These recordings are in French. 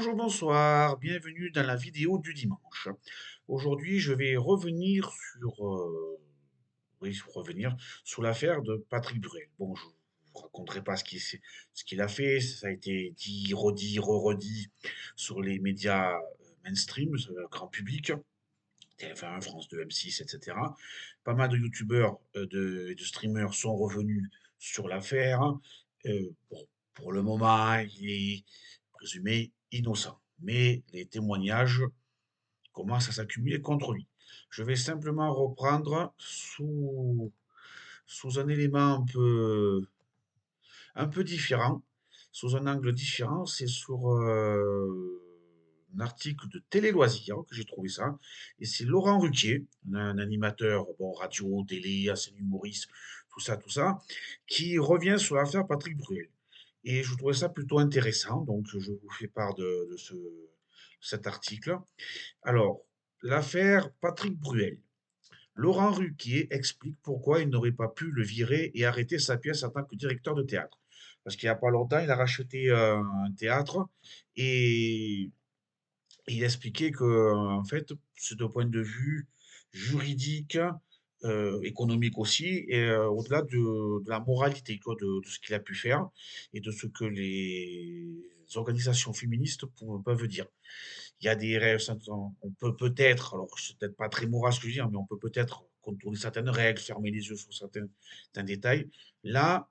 Bonjour, bonsoir, bienvenue dans la vidéo du dimanche. Aujourd'hui, je vais revenir revenir sur l'affaire de Patrick Bruel. Bon, je ne vous raconterai pas ce qu'il a fait, ça a été dit, redit, re-redit sur les médias mainstream, sur le grand public, TF1, France 2, M6, etc. Pas mal de youtubeurs, de streamers sont revenus sur l'affaire. Bon, pour le moment, il est présumé innocent. Mais les témoignages commencent à s'accumuler contre lui. Je vais simplement reprendre sous un élément un peu différent, sous un angle différent. C'est sur un article de Télé Loisirs que j'ai trouvé ça. Et c'est Laurent Ruquier, un animateur bon, radio, télé, ancien humoriste, tout ça, qui revient sur l'affaire Patrick Bruel. Et je trouvais ça plutôt intéressant, donc je vous fais part de cet article. Alors, l'affaire Patrick Bruel. Laurent Ruquier explique pourquoi il n'aurait pas pu le virer et arrêter sa pièce en tant que directeur de théâtre. Parce qu'il n'y a pas longtemps, il a racheté un théâtre et il expliquait que, en fait, c'est d'un point de vue juridique, économique aussi, et au-delà de la moralité, quoi, de ce qu'il a pu faire et de ce que les organisations féministes peuvent dire. Il y a des règles, on peut peut-être, alors c'est peut-être pas très moral ce que je veux dire, mais on peut peut-être contourner certaines règles, fermer les yeux sur certains détails. Là,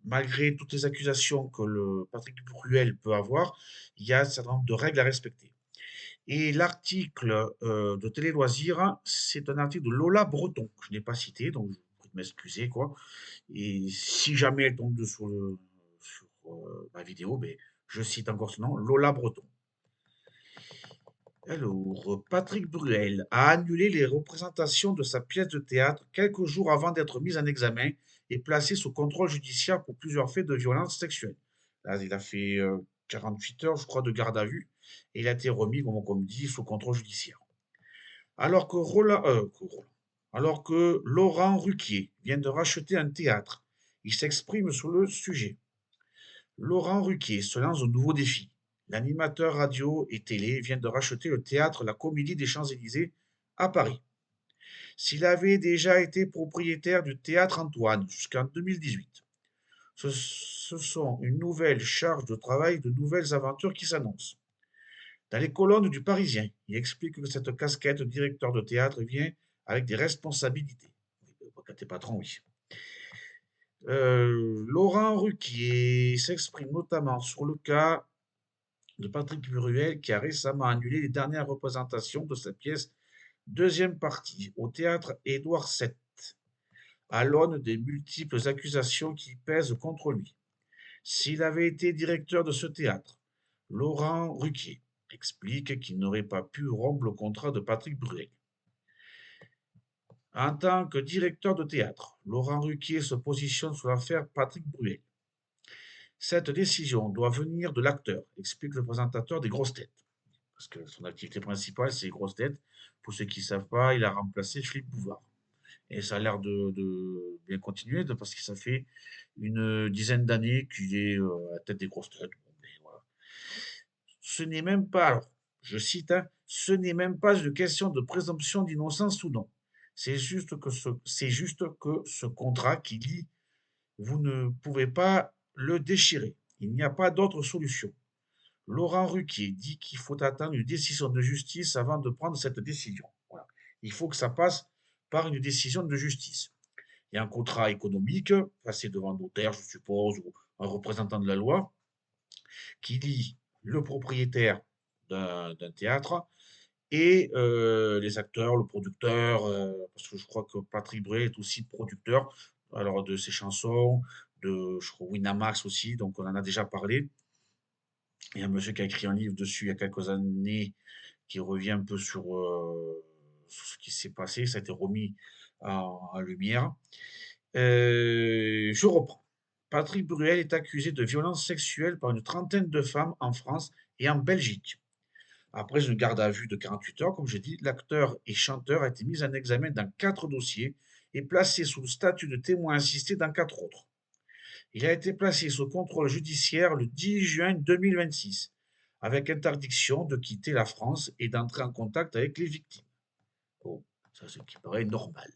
malgré toutes les accusations que le Patrick Bruel peut avoir, il y a un certain nombre de règles à respecter. Et l'article de Télé Loisirs, c'est un article de Lola Breton, que je n'ai pas cité, donc je vous prie de m'excuser, quoi. Et si jamais elle tombe sur ma vidéo, ben, je cite encore ce nom, Lola Breton. Alors, Patrick Bruel a annulé les représentations de sa pièce de théâtre quelques jours avant d'être mis en examen et placé sous contrôle judiciaire pour plusieurs faits de violence sexuelle. Là, il a fait 48 heures, je crois, de garde à vue et il a été remis, comme dit, sous contrôle judiciaire. Alors que, alors que Laurent Ruquier vient de racheter un théâtre, il s'exprime sur le sujet. Laurent Ruquier se lance un nouveau défi. L'animateur radio et télé vient de racheter le théâtre La Comédie des Champs-Élysées à Paris. S'il avait déjà été propriétaire du théâtre Antoine jusqu'en 2018, ce sont une nouvelle charge de travail, de nouvelles aventures qui s'annoncent. Dans les colonnes du Parisien, il explique que cette casquette de directeur de théâtre vient avec des responsabilités. Quand t'es patron, oui. Laurent Ruquier s'exprime notamment sur le cas de Patrick Bruel qui a récemment annulé les dernières représentations de sa pièce deuxième partie au théâtre Édouard VII, à l'aune des multiples accusations qui pèsent contre lui. S'il avait été directeur de ce théâtre, Laurent Ruquier explique qu'il n'aurait pas pu rompre le contrat de Patrick Bruel. En tant que directeur de théâtre, Laurent Ruquier se positionne sur l'affaire Patrick Bruel. Cette décision doit venir de l'acteur, explique le présentateur des Grosses Têtes. Parce que son activité principale, c'est les grosses têtes. Pour ceux qui ne savent pas, il a remplacé Philippe Bouvard. Et ça a l'air de bien continuer, parce que ça fait une dizaine d'années qu'il est à la tête des grosses têtes. Bon, mais voilà. Ce n'est même pas, alors, je cite, hein, ce n'est même pas une question de présomption d'innocence ou non. C'est juste que ce contrat qui lie, vous ne pouvez pas le déchirer. Il n'y a pas d'autre solution. Laurent Ruquier dit qu'il faut attendre une décision de justice avant de prendre cette décision. Voilà. Il faut que ça passe par une décision de justice. Il y a un contrat économique, passé devant un notaire, je suppose, ou un représentant de la loi, qui lie le propriétaire d'un théâtre et les acteurs, le producteur, parce que je crois que Patrick Bruel est aussi producteur alors, de ses chansons, de je crois, Winamax aussi, donc on en a déjà parlé. Il y a un monsieur qui a écrit un livre dessus il y a quelques années qui revient un peu sur ce qui s'est passé. Ça a été remis en lumière. Je reprends. Patrick Bruel est accusé de violences sexuelles par une trentaine de femmes en France et en Belgique. Après une garde à vue de 48 heures, comme j'ai dit, l'acteur et chanteur a été mis en examen dans 4 dossiers et placé sous le statut de témoin assisté dans 4 autres. Il a été placé sous contrôle judiciaire le 10 juin 2026, avec interdiction de quitter la France et d'entrer en contact avec les victimes. Bon, ça, c'est ce qui paraît normal.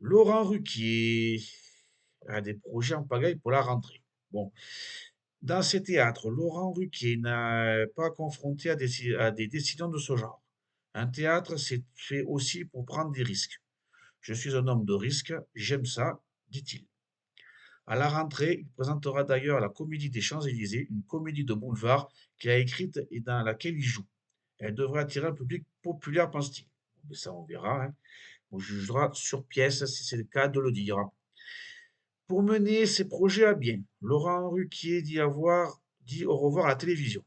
Laurent Ruquier a des projets en pagaille pour la rentrée. Bon, dans ces théâtres, Laurent Ruquier n'a pas confronté à des décisions de ce genre. Un théâtre, c'est fait aussi pour prendre des risques. Je suis un homme de risque, j'aime ça, dit-il. À la rentrée, il présentera d'ailleurs la Comédie des Champs-Élysées, une comédie de boulevard qu'il a écrite et dans laquelle il joue. Elle devrait attirer un public populaire, pense-t-il. Mais ça, on verra, hein. On jugera sur pièce si c'est le cas de le dire. Pour mener ses projets à bien, Laurent Ruquier dit au revoir à la télévision.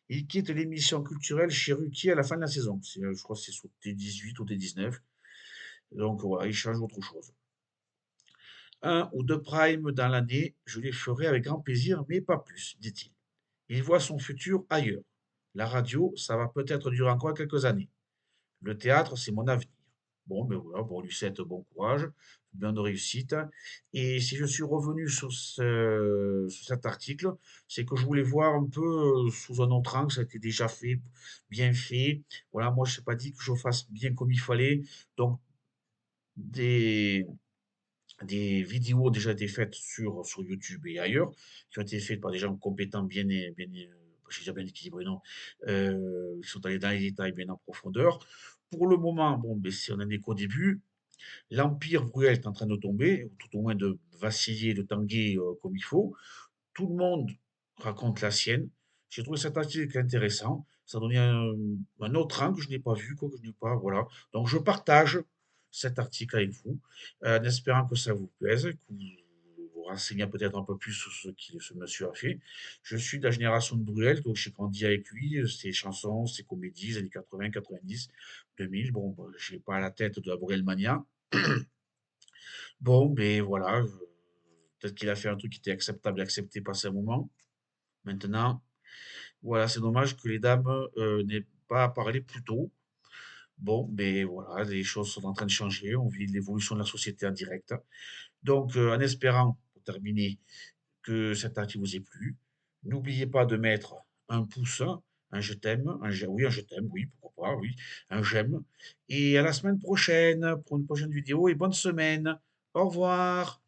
Il quitte l'émission culturelle chez Ruquier à la fin de la saison. Je crois que c'est sur T18 ou T19. Donc voilà, il change autre chose. Un ou deux primes dans l'année, je les ferai avec grand plaisir, mais pas plus, dit-il. Il voit son futur ailleurs. La radio, ça va peut-être durer encore quelques années. Le théâtre, c'est mon avenir. Bon, ben voilà, bon, lui souhaite bon courage, bien de réussite. Et si je suis revenu sur cet article, c'est que je voulais voir un peu sous un autre angle, ça a été déjà fait, bien fait. Voilà, moi, je n'ai pas dit que je fasse bien comme il fallait. Donc, des, des vidéos ont déjà été faites sur YouTube et ailleurs, qui ont été faites par des gens compétents, je vais dire bien équilibrés, non, qui sont allés dans les détails, bien en profondeur. Pour le moment, bon, ben, si on n'en est qu'au début, l'empire Bruel est en train de tomber, ou tout au moins de vaciller, de tanguer comme il faut. Tout le monde raconte la sienne. J'ai trouvé cet article intéressant. Ça donnait un autre angle que je n'ai pas vu, quoi, que je n'ai pas, voilà. Donc je partage cet article avec vous, en espérant que ça vous plaise, que vous vous renseignez peut-être un peu plus sur ce que ce monsieur a fait. Je suis de la génération de Bruel, donc j'ai grandi avec lui, ses chansons, ses comédies, les années 80, 90, 2000. Bon, bah, je n'ai pas la tête de la Bruel Mania. Bon, ben voilà, peut-être qu'il a fait un truc qui était acceptable et accepté passé un moment. Maintenant, voilà, c'est dommage que les dames n'aient pas parlé plus tôt. Bon, ben voilà, les choses sont en train de changer. On vit l'évolution de la société en direct. Donc, en espérant, pour terminer, que cet article vous ait plu, n'oubliez pas de mettre un pouce, un je t'aime, oui, un je t'aime, oui, pourquoi pas, oui, un j'aime. Et à la semaine prochaine pour une prochaine vidéo et bonne semaine. Au revoir.